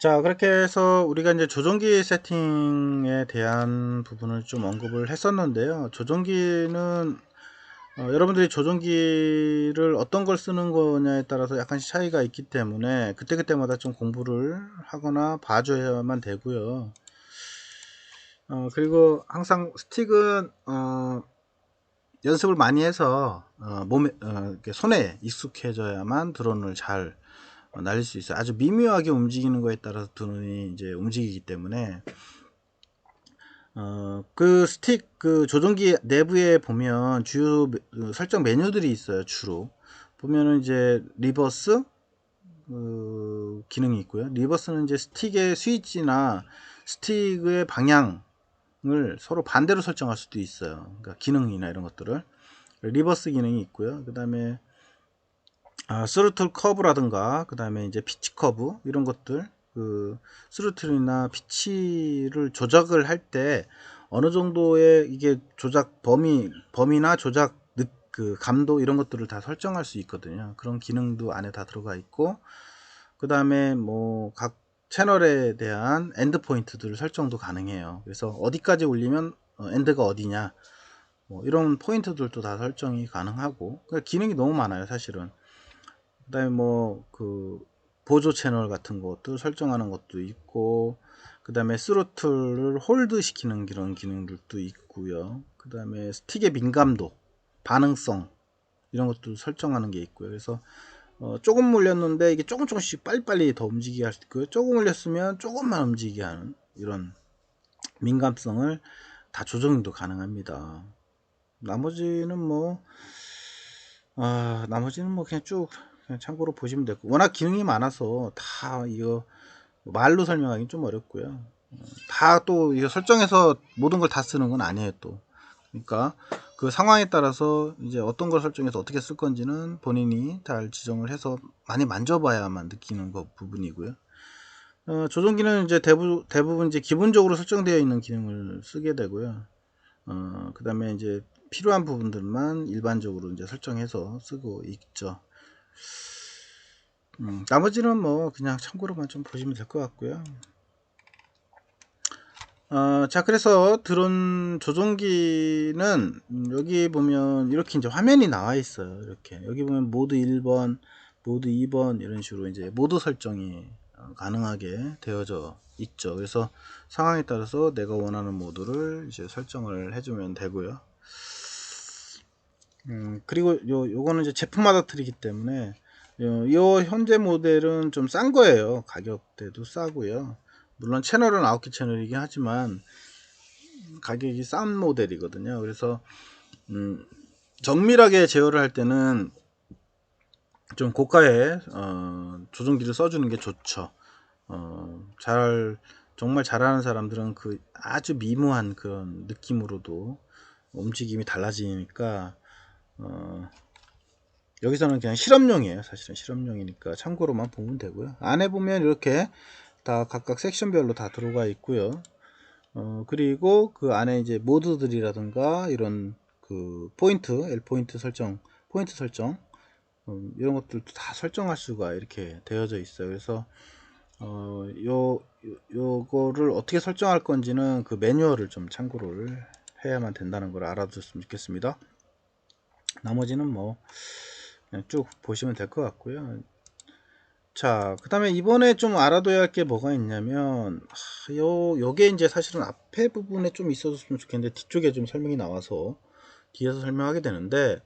자, 그렇게 해서 우리가 이제 조종기 세팅에 대한 부분을 좀 언급을 했었는데요. 조종기는 여러분들이 조종기를 어떤 걸 쓰는 거냐에 따라서 약간씩 차이가 있기 때문에 그때그때마다 좀 공부를 하거나 봐줘야만 되고요. 그리고 항상 스틱은 연습을 많이 해서 몸에 이렇게 손에 익숙해져야만 드론을 잘 날릴 수 있어요. 아주 미묘하게 움직이는 거에 따라서 드론이 이제 움직이기 때문에 그 스틱 그 조종기 내부에 보면 주요 설정 메뉴들이 있어요. 주로 보면은 이제 리버스 기능이 있고요. 리버스는 이제 스틱의 스위치나 스틱의 방향을 서로 반대로 설정할 수도 있어요. 그러니까 기능이나 이런 것들을 리버스 기능이 있고요. 그 다음에 스루틀 커브라든가 그 다음에 이제 피치 커브 이런 것들 그 스루틀이나 피치를 조작을 할 때 어느 정도의 이게 조작 범위나 조작 그 감도 이런 것들을 다 설정할 수 있거든요. 그런 기능도 안에 다 들어가 있고 그 다음에 뭐 각 채널에 대한 엔드 포인트들 설정도 가능해요. 그래서 어디까지 올리면 엔드가 어디냐 뭐 이런 포인트들도 다 설정이 가능하고 그러니까 기능이 너무 많아요 사실은. 그 다음에 뭐 그 보조 채널 같은 것도 설정하는 것도 있고 그 다음에 스로틀을 홀드 시키는 그런 기능들도 있고요. 그 다음에 스틱의 민감도 반응성 이런 것도 설정하는 게 있고요. 그래서 조금 올렸는데 이게 조금씩 빨리빨리 더 움직이게 할 수 있고요. 조금 올렸으면 조금만 움직이게 하는 이런 민감성을 다 조정도 가능합니다. 나머지는 뭐 나머지는 뭐 그냥 쭉 그냥 참고로 보시면 되고 워낙 기능이 많아서 다 이거 말로 설명하기 좀 어렵고요. 다 또 이거 설정해서 모든 걸 다 쓰는 건 아니에요 또. 그러니까 그 상황에 따라서 이제 어떤 걸 설정해서 어떻게 쓸 건지는 본인이 잘 지정을 해서 많이 만져봐야만 느끼는 부분이고요. 조종기는 이제 대부분 이제 기본적으로 설정되어 있는 기능을 쓰게 되고요. 그 다음에 이제 필요한 부분들만 일반적으로 이제 설정해서 쓰고 있죠. 나머지는 뭐 그냥 참고로만 좀 보시면 될 것 같고요. 자, 그래서 드론 조종기는 여기 보면 이렇게 이제 화면이 나와 있어요. 이렇게 여기 보면 모드 1번, 모드 2번 이런 식으로 이제 모드 설정이 가능하게 되어져 있죠. 그래서 상황에 따라서 내가 원하는 모드를 이제 설정을 해주면 되고요. 그리고 요거는 이제 제품마다 틀리기 때문에 요 현재 모델은 좀 싼 거예요. 가격대도 싸고요. 물론 채널은 9개 채널이긴 하지만 가격이 싼 모델이거든요. 그래서 정밀하게 제어를 할 때는 좀 고가의 조종기를 써주는 게 좋죠. 정말 잘하는 사람들은 그 아주 미묘한 그런 느낌으로도 움직임이 달라지니까 여기서는 그냥 실험용이에요. 사실은 실험용이니까 참고로만 보면 되고요. 안에 보면 이렇게 다 각각 섹션별로 다 들어가 있고요. 그리고 그 안에 이제 모드들이라든가 이런 그 포인트, L 포인트 설정 이런 것들도 다 설정할 수가 이렇게 되어져 있어요. 그래서 요거를 어떻게 설정할 건지는 그 매뉴얼을 좀 참고를 해야만 된다는 걸 알아두셨으면 좋겠습니다. 나머지는 뭐 그냥 쭉 보시면 될 것 같고요. 자, 그 다음에 이번에 좀 알아둬야 할 게 뭐가 있냐면 요게 이제 사실은 앞에 부분에 좀 있어줬으면 좋겠는데 뒤쪽에 좀 설명이 나와서 뒤에서 설명하게 되는데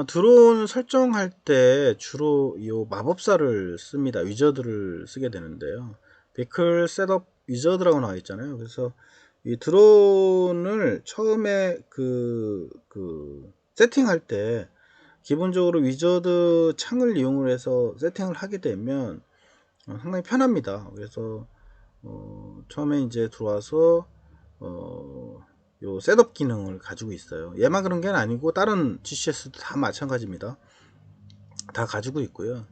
드론 설정할 때 주로 이 마법사를 씁니다. 위저드를 쓰게 되는데요. 베이클 셋업 위저드라고 나와 있잖아요. 그래서 이 드론을 처음에 그 세팅할 때 기본적으로 위저드 창을 이용을 해서 세팅을 하게 되면 상당히 편합니다. 그래서 처음에 이제 들어와서 요 셋업 기능을 가지고 있어요. 얘만 그런 게 아니고 다른 GCS도 다 마찬가지입니다. 다 가지고 있고요.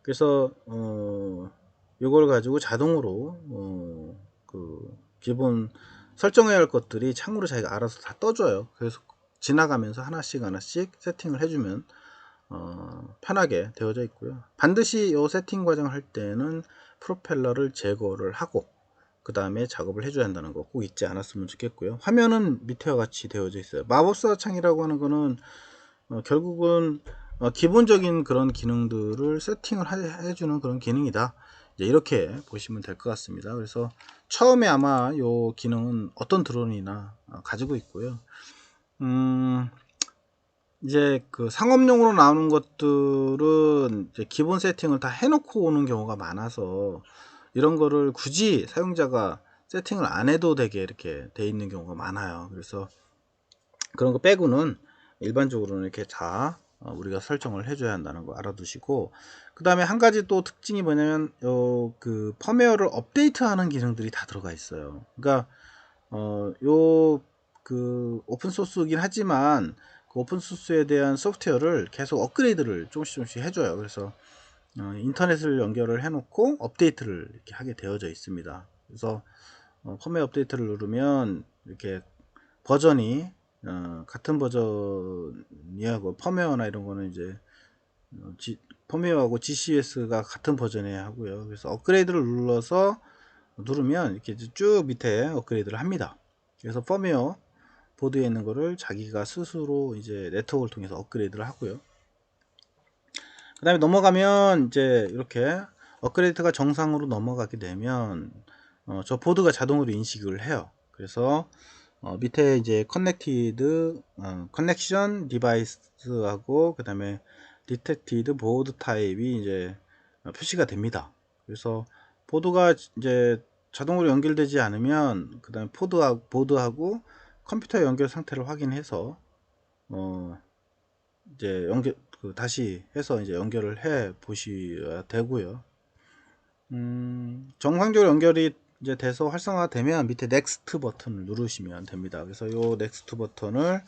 그래서 요걸 가지고 자동으로 그 기본 설정해야 할 것들이 창으로 자기가 알아서 다 떠줘요. 그래서 지나가면서 하나씩 세팅을 해주면 편하게 되어져 있고요. 반드시 이 세팅 과정을 할 때는 프로펠러를 제거를 하고 그 다음에 작업을 해줘야 한다는 거 꼭 잊지 않았으면 좋겠고요. 화면은 밑에와 같이 되어져 있어요. 마법사 창이라고 하는 거는 결국은 기본적인 그런 기능들을 세팅을 해주는 그런 기능이다. 이제 이렇게 보시면 될 것 같습니다. 그래서 처음에 아마 이 기능은 어떤 드론이나 가지고 있고요. 이제 그 상업용으로 나오는 것들은 이제 기본 세팅을 다 해놓고 오는 경우가 많아서 이런 거를 굳이 사용자가 세팅을 안 해도 되게 이렇게 돼 있는 경우가 많아요. 그래서 그런 거 빼고는 일반적으로는 이렇게 다 우리가 설정을 해줘야 한다는 거 알아두시고, 그 다음에 한 가지 또 특징이 뭐냐면 그 펌웨어를 업데이트하는 기능들이 다 들어가 있어요. 그러니까 요 그 오픈 소스이긴 하지만 그 오픈 소스에 대한 소프트웨어를 계속 업그레이드를 조금씩 해줘요. 그래서 인터넷을 연결을 해놓고 업데이트를 이렇게 하게 되어져 있습니다. 그래서 펌웨어 업데이트를 누르면 이렇게 버전이 같은 버전이하고 펌웨어나 이런 거는 이제 펌웨어하고 GCS가 같은 버전에 하고요. 그래서 업그레이드를 누르면 이렇게 쭉 밑에 업그레이드를 합니다. 그래서 펌웨어 보드에 있는 거를 자기가 스스로 이제 네트워크를 통해서 업그레이드를 하고요. 그 다음에 넘어가면 이제 이렇게 업그레이드가 정상으로 넘어가게 되면 저 보드가 자동으로 인식을 해요. 그래서 밑에 이제 커넥션 디바이스하고 그 다음에 디텍티드 보드 타입이 이제 표시가 됩니다. 그래서 보드가 이제 자동으로 연결되지 않으면 그 다음에 보드하고 컴퓨터 연결 상태를 확인해서 이제 다시 해서 이제 연결을 해 보셔야 되고요. 정상적으로 연결이 이제 돼서 활성화가 되면 밑에 넥스트 버튼을 누르시면 됩니다. 그래서 요 넥스트 버튼을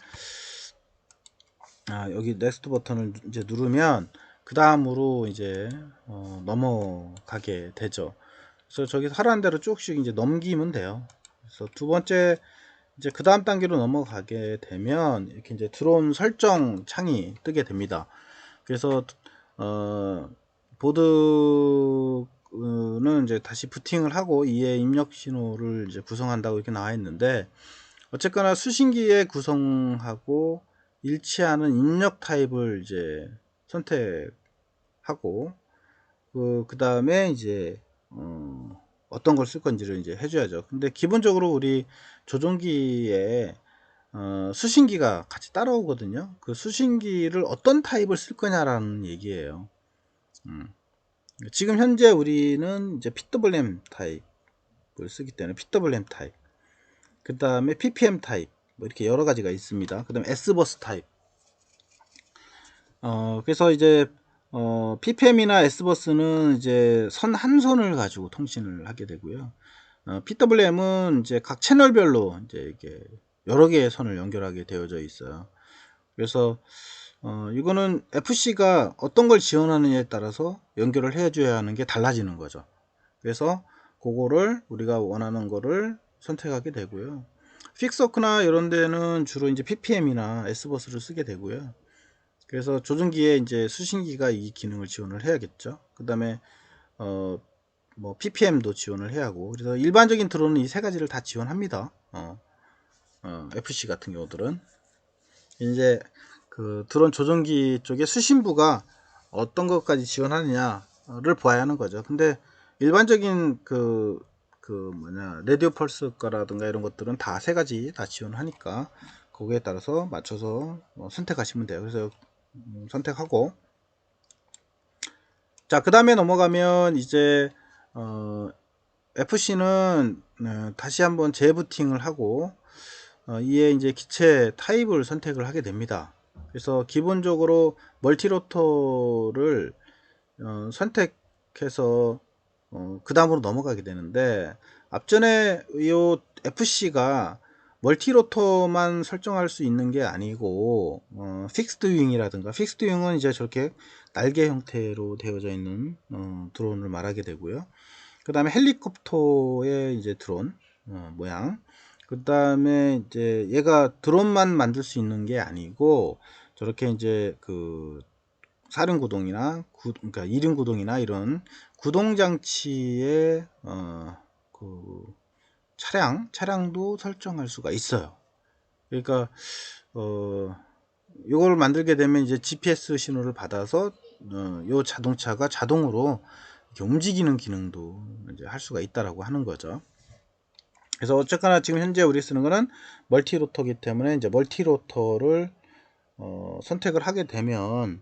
여기 넥스트 버튼을 이제 누르면 그 다음으로 이제 넘어가게 되죠. 그래서 저기 하라는 대로 쭉씩 이제 넘기면 돼요. 그래서 두 번째 이제 그 다음 단계로 넘어가게 되면 이렇게 이제 드론 설정 창이 뜨게 됩니다. 그래서 보드는 이제 다시 부팅을 하고 이에 입력 신호를 이제 구성한다고 이렇게 나와 있는데, 어쨌거나 수신기에 구성하고 일치하는 입력 타입을 이제 선택하고 그 다음에 이제 어떤 걸 쓸 건지를 이제 해줘야죠. 근데 기본적으로 우리 조종기에 수신기가 같이 따라오거든요. 그 수신기를 어떤 타입을 쓸 거냐라는 얘기예요. 지금 현재 우리는 이제 PWM 타입을 쓰기 때문에 PWM 타입, 그 다음에 PPM 타입, 뭐 이렇게 여러 가지가 있습니다. 그 다음에 S버스 타입. 그래서 이제 PPM이나 S버스는 이제 선 한 선을 가지고 통신을 하게 되고요. PWM은 이제 각 채널별로 이제 이게 여러 개의 선을 연결하게 되어져 있어요. 그래서 이거는 FC가 어떤 걸 지원하느냐에 따라서 연결을 해줘야 하는 게 달라지는 거죠. 그래서 그거를 우리가 원하는 거를 선택하게 되고요. 픽서크나 이런 데는 주로 이제 PPM이나 S버스를 쓰게 되고요. 그래서 조종기에 이제 수신기가 이 기능을 지원을 해야겠죠. 그 다음에 뭐 PPM도 지원을 해야 하고, 그래서 일반적인 드론은 이 세 가지를 다 지원합니다. FC 같은 경우들은 이제 그 드론 조종기 쪽에 수신부가 어떤 것까지 지원하느냐를 봐야 하는 거죠. 근데 일반적인 라디오 펄스 거라든가 이런 것들은 다 세 가지 다 지원하니까 거기에 따라서 맞춰서 선택하시면 돼요. 그래서 선택하고, 자, 그 다음에 넘어가면 이제 FC는 다시 한번 재부팅을 하고 이에 이제 기체 타입을 선택을 하게 됩니다. 그래서 기본적으로 멀티로터를 선택해서 그 다음으로 넘어가게 되는데, 앞전에 이 FC가 멀티로터만 설정할 수 있는 게 아니고 픽스드 윙이라든가, 픽스드 윙은 이제 저렇게 날개 형태로 되어져 있는 드론을 말하게 되고요. 그 다음에 헬리콥터의 이제 드론 모양, 그 다음에 이제 얘가 드론만 만들 수 있는 게 아니고 저렇게 이제 그 사륜구동이나 그러니까 1륜 구동이나 이런 구동장치의 그 차량도 설정할 수가 있어요. 그러니까 이걸 만들게 되면 이제 GPS 신호를 받아서 요 자동차가 자동으로 이렇게 움직이는 기능도 이제 할 수가 있다라고 하는 거죠. 그래서 어쨌거나 지금 현재 우리 쓰는 거는 멀티로터기 때문에 이제 멀티로터를 선택을 하게 되면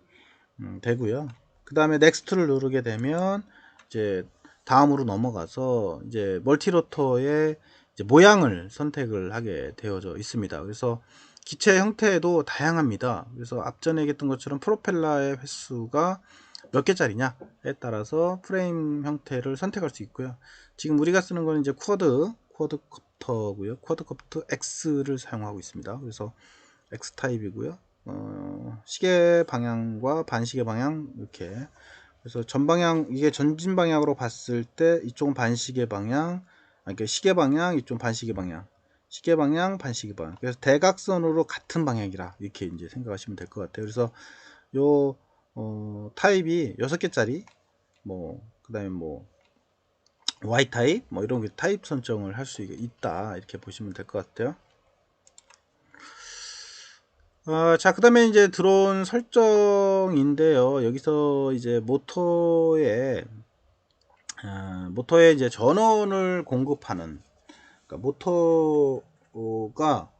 되고요. 그 다음에 넥스트를 누르게 되면 이제 다음으로 넘어가서 이제 멀티로터의 이제 모양을 선택을 하게 되어져 있습니다. 그래서 기체 형태도 다양합니다. 그래서 앞전에 얘기했던 것처럼 프로펠러의 횟수가 몇 개짜리냐에 따라서 프레임 형태를 선택할 수 있고요. 지금 우리가 쓰는 거는 이제 쿼드콥터고요. 쿼드콥터 X를 사용하고 있습니다. 그래서 X 타입이고요. 시계 방향과 반시계 방향 이렇게. 그래서 전방향, 이게 전진 방향으로 봤을 때 이쪽은 반시계 방향, 그러니까 시계 방향, 이쪽은 반시계 방향, 시계 방향, 반시계 방향. 그래서 대각선으로 같은 방향이라 이렇게 이제 생각하시면 될 것 같아요. 그래서 요 타입이 6개짜리, 뭐 그다음에 뭐 Y 타입, 뭐 이런 게 타입 선정을 할 수 있다 이렇게 보시면 될 것 같아요. 자, 그 다음에 이제 드론 설정인데요. 여기서 이제 모터에 이제 전원을 공급하는, 그러니까 모터가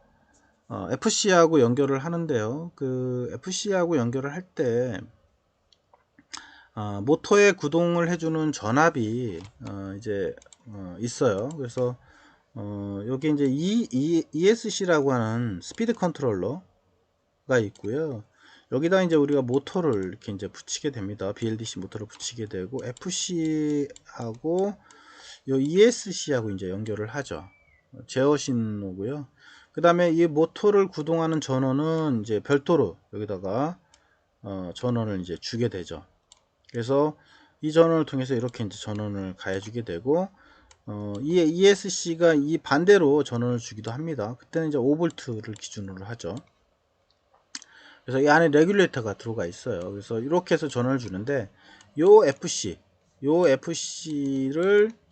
FC하고 연결을 하는데요. 그 FC하고 연결을 할 때 모터에 구동을 해주는 전압이 이제 있어요. 그래서 여기 이제 ESC라고 하는 스피드 컨트롤러 가 있고요. 여기다 이제 우리가 모터를 이렇게 이제 붙이게 됩니다. BLDC 모터를 붙이게 되고 FC하고 요 ESC하고 이제 연결을 하죠. 제어 신호고요. 그 다음에 이 모터를 구동하는 전원은 이제 별도로 여기다가 전원을 이제 주게 되죠. 그래서 이 전원을 통해서 이렇게 이제 전원을 가해주게 되고 이 ESC가 이 반대로 전원을 주기도 합니다. 그때는 이제 5V를 기준으로 하죠. 그래서 이 안에 레귤레이터가 들어가 있어요. 그래서 이렇게 해서 전원을 주는데 요 FC를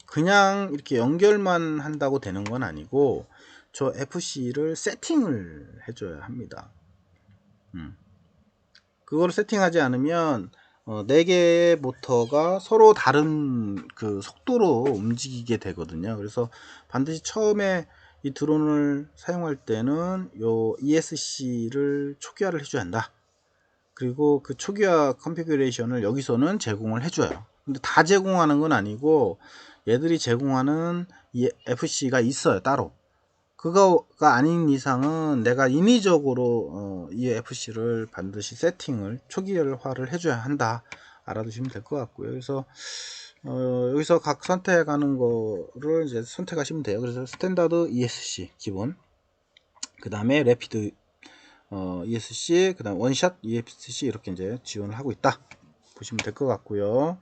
그냥 이렇게 연결만 한다고 되는 건 아니고 저 FC를 세팅을 해줘야 합니다. 그걸 세팅하지 않으면 4개의 모터가 서로 다른 그 속도로 움직이게 되거든요. 그래서 반드시 처음에 이 드론을 사용할 때는 요 ESC를 초기화를 해줘야 한다. 그리고 그 초기화 컨피규레이션을 여기서는 제공을 해줘요. 근데 다 제공하는 건 아니고 얘들이 제공하는 이 FC가 있어요, 따로. 그거가 아닌 이상은 내가 인위적으로 이 FC를 반드시 세팅을 초기화를 해줘야 한다, 알아두시면 될 것 같고요. 그래서 여기서 각 선택하는 거를 이제 선택하시면 돼요. 그래서 스탠다드 ESC 기본, 그 다음에 래피드 ESC, 그 다음 원샷 ESC 이렇게 이제 지원을 하고 있다 보시면 될 것 같고요.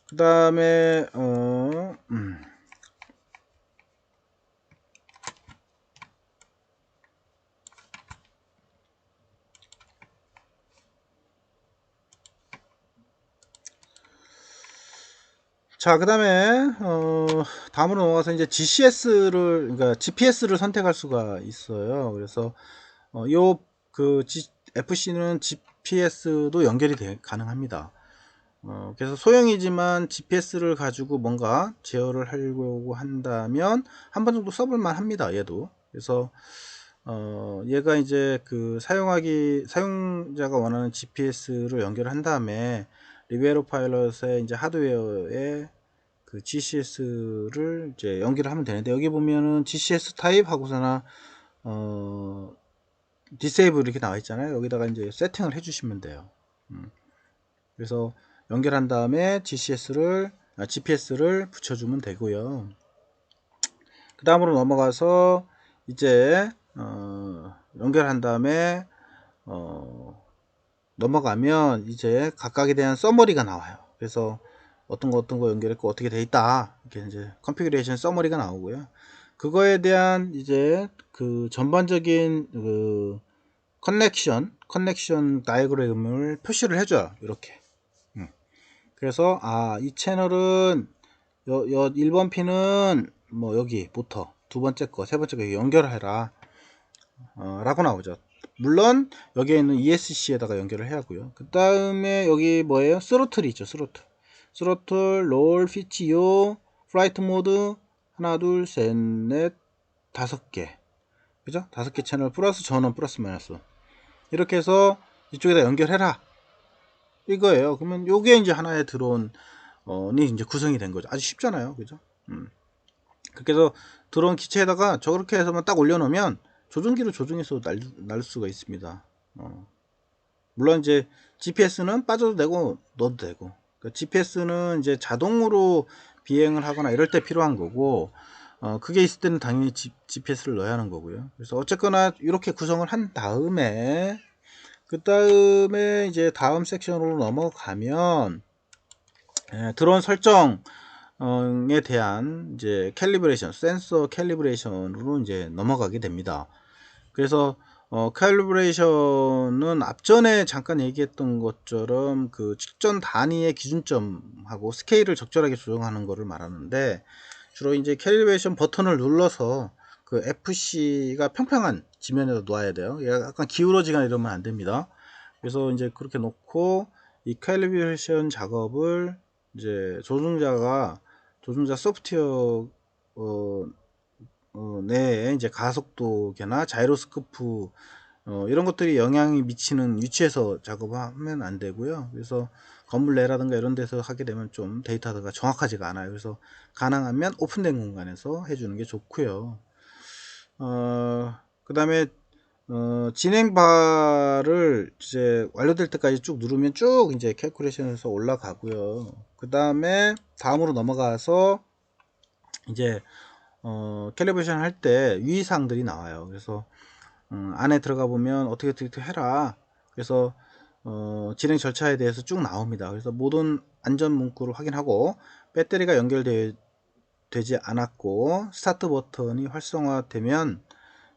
그 다음에 자, 그 다음에 다음으로 넘어가서 이제 그러니까 GPS를 선택할 수가 있어요. 그래서 그 FC는 GPS도 연결이 가능합니다. 그래서 소형이지만 GPS를 가지고 뭔가 제어를 하려고 한다면 한 번 정도 써볼만 합니다. 얘도. 그래서 얘가 이제 그 사용자가 원하는 GPS를 연결한 다음에 리베로 파일럿의 이제 하드웨어에 그 GCS를 이제 연결을 하면 되는데, 여기 보면은 GCS 타입 하고서나 디세이블 이렇게 나와 있잖아요. 여기다가 이제 세팅을 해주시면 돼요. 그래서 연결한 다음에 GPS를 붙여주면 되고요. 그 다음으로 넘어가서 이제 연결한 다음에 넘어가면 이제 각각에 대한 서머리가 나와요. 그래서 어떤 거 연결했고 어떻게 돼 있다, 이렇게 이제 컨피그레이션 서머리가 나오고요. 그거에 대한 이제 그 전반적인 그 커넥션 다이어그램을 표시를 해줘요. 이렇게. 그래서 이 채널은 요 1번 핀은 뭐 여기부터 두 번째 거, 세 번째 거 연결해라 라고 나오죠. 물론 여기에 있는 ESC에다가 연결을 해야 하고요. 그 다음에 여기 뭐예요? 스로틀이 있죠. 스로틀, 롤, 피치, 요, 플라이트 모드 하나, 둘, 셋, 넷, 다섯 개. 그죠? 다섯 개 채널 플러스 전원 플러스 마이너스. 이렇게 해서 이쪽에다 연결해라. 이거예요. 그러면 요게 이제 하나의 드론이 이제 구성이 된 거죠. 아주 쉽잖아요. 그죠? 그렇게 해서 드론 기체에다가 저렇게 해서만 딱 올려놓으면 조종기로 조종해서 날 수가 있습니다. 물론 이제 GPS는 빠져도 되고 넣어도 되고, 그러니까 GPS는 이제 자동으로 비행을 하거나 이럴 때 필요한 거고, 그게 있을 때는 당연히 GPS를 넣어야 하는 거고요. 그래서 어쨌거나 이렇게 구성을 한 다음에 그 다음에 이제 다음 섹션으로 넘어가면 드론 설정에 대한 이제 캘리브레이션, 센서 캘리브레이션으로 이제 넘어가게 됩니다. 그래서 캘리브레이션은 앞전에 잠깐 얘기했던 것처럼 그 측정 단위의 기준점하고 스케일을 적절하게 조정하는 것을 말하는데, 주로 이제 캘리브레이션 버튼을 눌러서 그 FC가 평평한 지면에다 놓아야 돼요. 약간 기울어지거나 이러면 안 됩니다. 그래서 이제 그렇게 놓고 이 캘리브레이션 작업을 이제 조종자 소프트웨어 내에 이제 가속도계나 자이로스코프 이런 것들이 영향이 미치는 위치에서 작업하면 안 되고요. 그래서 건물 내라든가 이런 데서 하게 되면 좀 데이터가 정확하지가 않아요. 그래서 가능하면 오픈된 공간에서 해주는 게 좋고요. 그 다음에 진행 바를 이제 완료될 때까지 쭉 누르면 쭉 이제 캘쿠레이션에서 올라가고요. 그 다음에 다음으로 넘어가서 이제 캘리브레이션 할 때 유의사항들이 나와요. 그래서 안에 들어가 보면 어떻게 해라. 그래서 진행 절차에 대해서 쭉 나옵니다. 그래서 모든 안전 문구를 확인하고 배터리가 연결되지 않았고 스타트 버튼이 활성화되면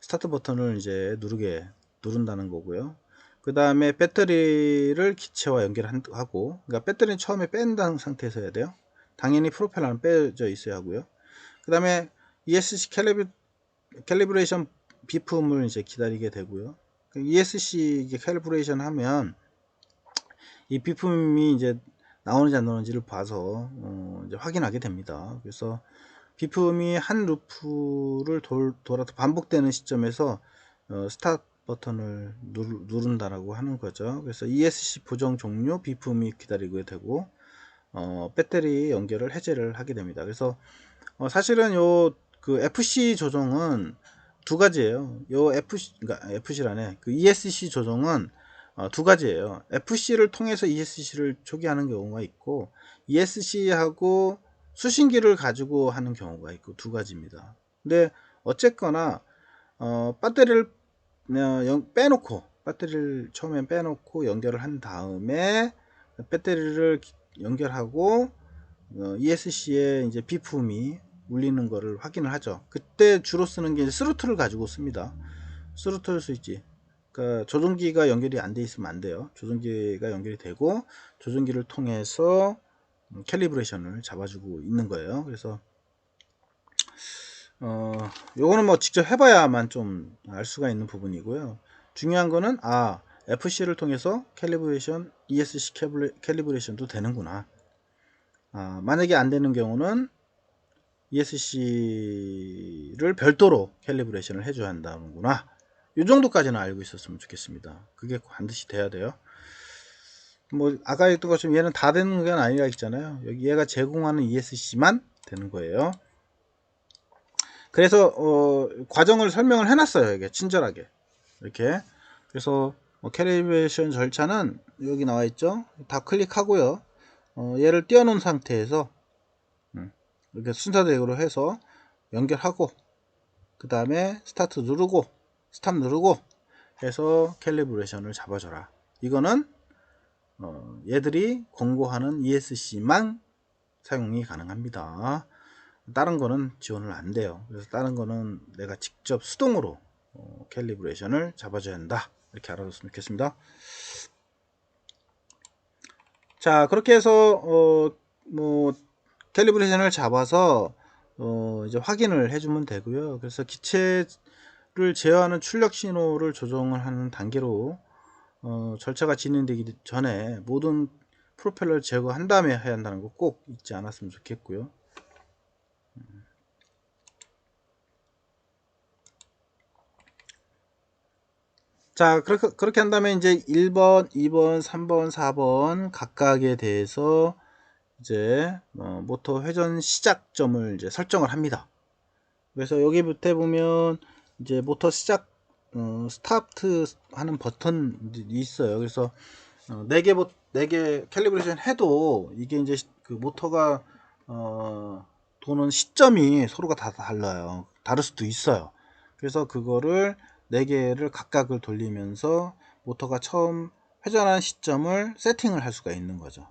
스타트 버튼을 이제 누른다는 거고요. 그 다음에 배터리를 기체와 연결하고, 그러니까 배터리는 처음에 뺀다는 상태에서 해야 돼요. 당연히 프로펠러는 빼져 있어야 하고요. 그 다음에 ESC 캘리브레이션 비품을 이제 기다리게 되고요. ESC 캘리브레이션 하면 이 비품이 이제 나오는지 안 나오는지를 봐서 이제 확인하게 됩니다. 그래서 비품이 한 루프를 돌아서 반복되는 시점에서 스타트 버튼을 누른다라고 하는 거죠. 그래서 ESC 보정 종료, 비품이 기다리게 되고 배터리 연결을 해제를 하게 됩니다. 그래서 사실은 요 그 FC 조정은 두 가지예요. 요 그러니까 FC라네. 그 ESC 조정은 두 가지예요. FC를 통해서 ESC를 초기화하는 경우가 있고, ESC하고 수신기를 가지고 하는 경우가 있고, 두 가지입니다. 근데 어쨌거나 배터리를 배터리를 처음엔 빼놓고 연결을 한 다음에 배터리를 연결하고 ESC에 이제 비품이 울리는 거를 확인을 하죠. 그때 주로 쓰는 게 스로틀을 가지고 씁니다. 스로틀 스위치. 그러니까 조종기가 연결이 안 돼 있으면 안 돼요. 조종기가 연결이 되고 조종기를 통해서 캘리브레이션을 잡아주고 있는 거예요. 그래서 요거는 뭐 직접 해봐야만 좀 알 수가 있는 부분이고요. 중요한 거는 FC를 통해서 캘리브레이션, ESC 캘리브레이션도 되는구나. 만약에 안 되는 경우는 ESC를 별도로 캘리브레이션을 해줘야 한다는구나. 이 정도까지는 알고 있었으면 좋겠습니다. 그게 반드시 돼야 돼요. 뭐 아까 했던 것처럼 얘는 다 되는 건 아니라 했잖아요. 여기 얘가 제공하는 ESC만 되는 거예요. 그래서 과정을 설명을 해놨어요. 이게 친절하게 이렇게. 그래서 캘리브레이션 절차는 여기 나와 있죠. 다 클릭하고요. 얘를 띄워놓은 상태에서 이렇게 순서대로 해서 연결하고, 그 다음에 스타트 누르고 스탑 누르고 해서 캘리브레이션을 잡아줘라. 이거는 얘들이 권고하는 ESC만 사용이 가능합니다. 다른 거는 지원을 안 돼요. 그래서 다른 거는 내가 직접 수동으로 캘리브레이션을 잡아줘야 한다. 이렇게 알아뒀으면 좋겠습니다. 자, 그렇게 해서 뭐 캘리브레이션을 잡아서 이제 확인을 해주면 되고요. 그래서 기체를 제어하는 출력 신호를 조정을 하는 단계로 절차가 진행되기 전에 모든 프로펠러를 제거한 다음에 해야 한다는 거 꼭 잊지 않았으면 좋겠고요. 자, 그렇게 한 다음에 이제 1번, 2번, 3번, 4번 각각에 대해서 이제 모터 회전 시작점을 이제 설정을 합니다. 그래서 여기부터 보면 이제 모터 시작 스타트 하는 버튼이 있어요. 그래서 4개 캘리브레이션 해도 이게 이제 그 모터가 도는 시점이 서로가 다 달라요. 다를 수도 있어요. 그래서 그거를 4개를 각각을 돌리면서 모터가 처음 회전하는 시점을 세팅을 할 수가 있는 거죠.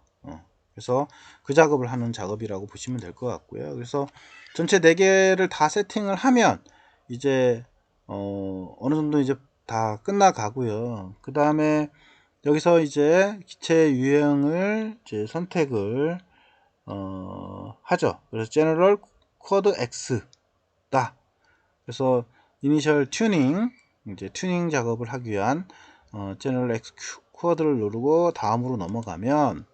그래서 그 작업을 하는 작업이라고 보시면 될 것 같고요. 그래서 전체 4개를 다 세팅을 하면 이제 어느 정도 이제 다 끝나가고요. 그 다음에 여기서 이제 기체 유형을 이제 선택을 하죠. 그래서 General Quad X다. 그래서 이니셜 튜닝 이제 튜닝 작업을 하기 위한 General X 쿼드를 누르고 다음으로 넘어가면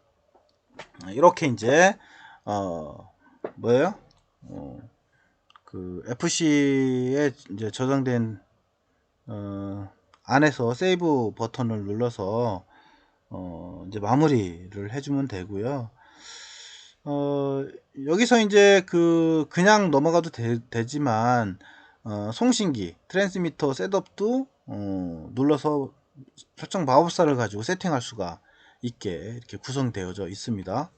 이렇게 이제 뭐예요? 그 FC에 이제 저장된 안에서 세이브 버튼을 눌러서 이제 마무리를 해주면 되고요. 여기서 이제 그냥 넘어가도 되지만 송신기 트랜스미터 셋업도 눌러서 설정 마법사를 가지고 세팅할 수가 있게 이렇게 구성되어져 있습니다.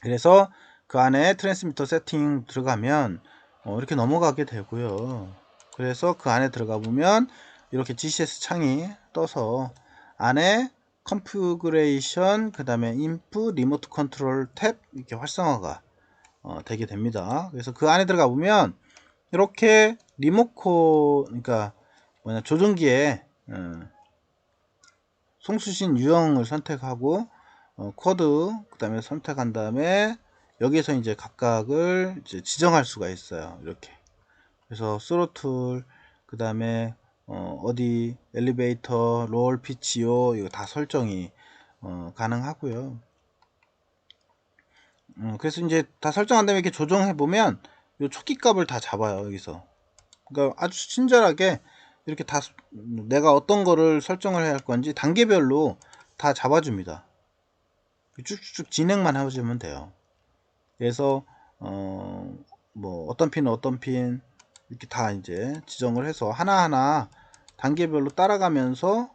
그래서 그 안에 트랜스미터 세팅 들어가면 이렇게 넘어가게 되고요. 그래서 그 안에 들어가 보면 이렇게 GCS 창이 떠서 안에 컨피그레이션 그 다음에 인풋 리모트 컨트롤 탭 이렇게 활성화가 되게 됩니다. 그래서 그 안에 들어가 보면 이렇게 리모코 그러니까 뭐냐 조종기에 송수신 유형을 선택하고 코드 그 다음에 선택한 다음에 여기에서 이제 각각을 이제 지정할 수가 있어요. 이렇게 그래서 스로틀 그 다음에 어디 엘리베이터 롤 피치요 이거 다 설정이 가능하고요. 그래서 이제 다 설정한 다음에 이렇게 조정해 보면 요 초기 값을 다 잡아요. 여기서 그러니까 아주 친절하게 이렇게 다 내가 어떤 거를 설정을 해야 할 건지 단계별로 다 잡아줍니다. 쭉쭉 진행만 해주면 돼요. 그래서 뭐 어떤 핀은 어떤 핀 이렇게 다 이제 지정을 해서 하나하나 단계별로 따라가면서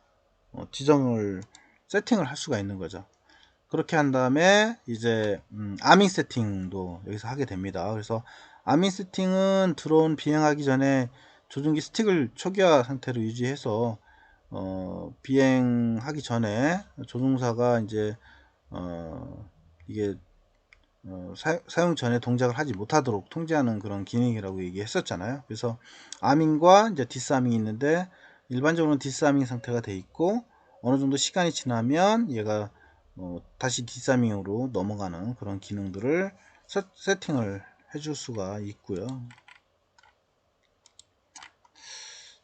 지정을 세팅을 할 수가 있는 거죠. 그렇게 한 다음에 이제 아밍 세팅도 여기서 하게 됩니다. 그래서 아밍 세팅은 드론 비행하기 전에 조종기 스틱을 초기화 상태로 유지해서 비행하기 전에 조종사가 이제 이게 사용 전에 동작을 하지 못하도록 통제하는 그런 기능이라고 얘기했었잖아요. 그래서 아밍과 이제 디스아밍이 있는데 일반적으로는 디스아밍 상태가 돼 있고 어느 정도 시간이 지나면 얘가 다시 디스아밍으로 넘어가는 그런 기능들을 세팅을 해줄 수가 있고요.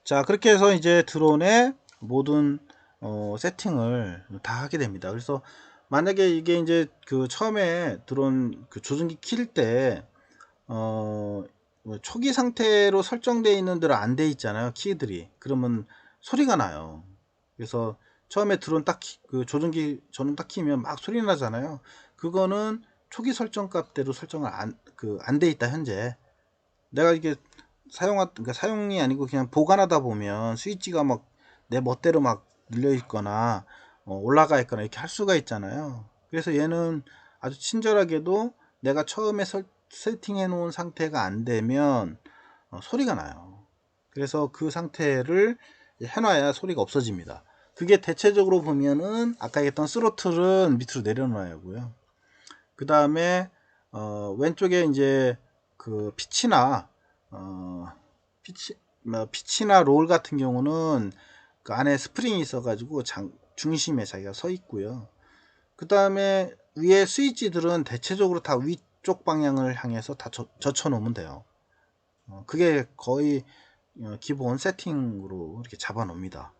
자, 그렇게 해서 이제 드론의 모든 세팅을 다 하게 됩니다. 그래서 만약에 이게 이제 그 처음에 드론 그 조종기 킬 때 뭐 초기 상태로 설정되어 있는 대로 안 돼 있잖아요. 키들이. 그러면 소리가 나요. 그래서 처음에 드론 딱 그 조종기 전원 딱 키면 막 소리 나잖아요. 그거는 초기 설정 값대로 설정을 안 돼 있다 현재. 내가 이게 그러니까 사용이 아니고 그냥 보관하다 보면 스위치가 막 내 멋대로 막 눌려 있거나 올라가 있거나 이렇게 할 수가 있잖아요. 그래서 얘는 아주 친절하게도 내가 처음에 세팅해 놓은 상태가 안 되면 소리가 나요. 그래서 그 상태를 해놔야 소리가 없어집니다. 그게 대체적으로 보면은 아까 얘기했던 스로틀은 밑으로 내려놔야 하고요. 그 다음에 왼쪽에 이제 그 피치나 피치나 롤 같은 경우는 그 안에 스프링이 있어 가지고 중심에 자기가 서 있고요. 그 다음에 위에 스위치들은 대체적으로 다 위쪽 방향을 향해서 다 젖혀 놓으면 돼요. 그게 거의 기본 세팅으로 이렇게 잡아 놓습니다.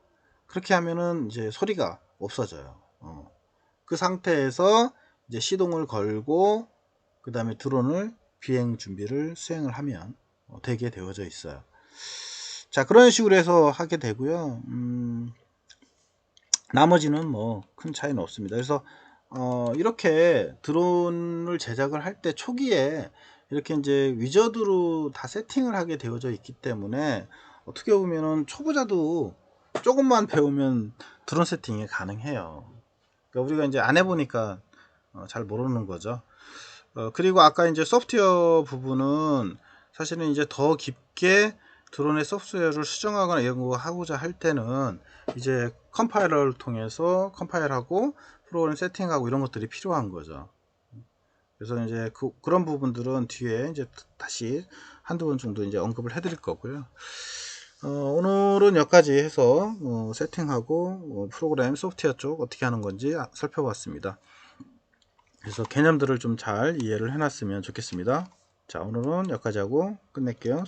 그렇게 하면은 이제 소리가 없어져요. 그 상태에서 이제 시동을 걸고 그 다음에 드론을 비행 준비를 수행을 하면 되게 되어져 있어요. 자, 그런 식으로 해서 하게 되고요. 나머지는 뭐 큰 차이는 없습니다. 그래서 이렇게 드론을 제작을 할 때 초기에 이렇게 이제 위저드로 다 세팅을 하게 되어져 있기 때문에 어떻게 보면은 초보자도 조금만 배우면 드론 세팅이 가능해요. 그러니까 우리가 이제 안 해보니까 잘 모르는 거죠. 그리고 아까 이제 소프트웨어 부분은 사실은 이제 더 깊게 드론의 소프트웨어를 수정하거나 이런 거 하고자 할 때는 이제 컴파일러를 통해서 컴파일하고 프로그램 세팅하고 이런 것들이 필요한 거죠. 그래서 이제 그런 부분들은 뒤에 이제 다시 한두 번 정도 이제 언급을 해 드릴 거고요. 오늘은 여기까지 해서 세팅하고 프로그램 소프트웨어 쪽 어떻게 하는 건지 살펴봤습니다. 그래서 개념들을 좀 잘 이해를 해놨으면 좋겠습니다. 자, 오늘은 여기까지 하고 끝낼게요.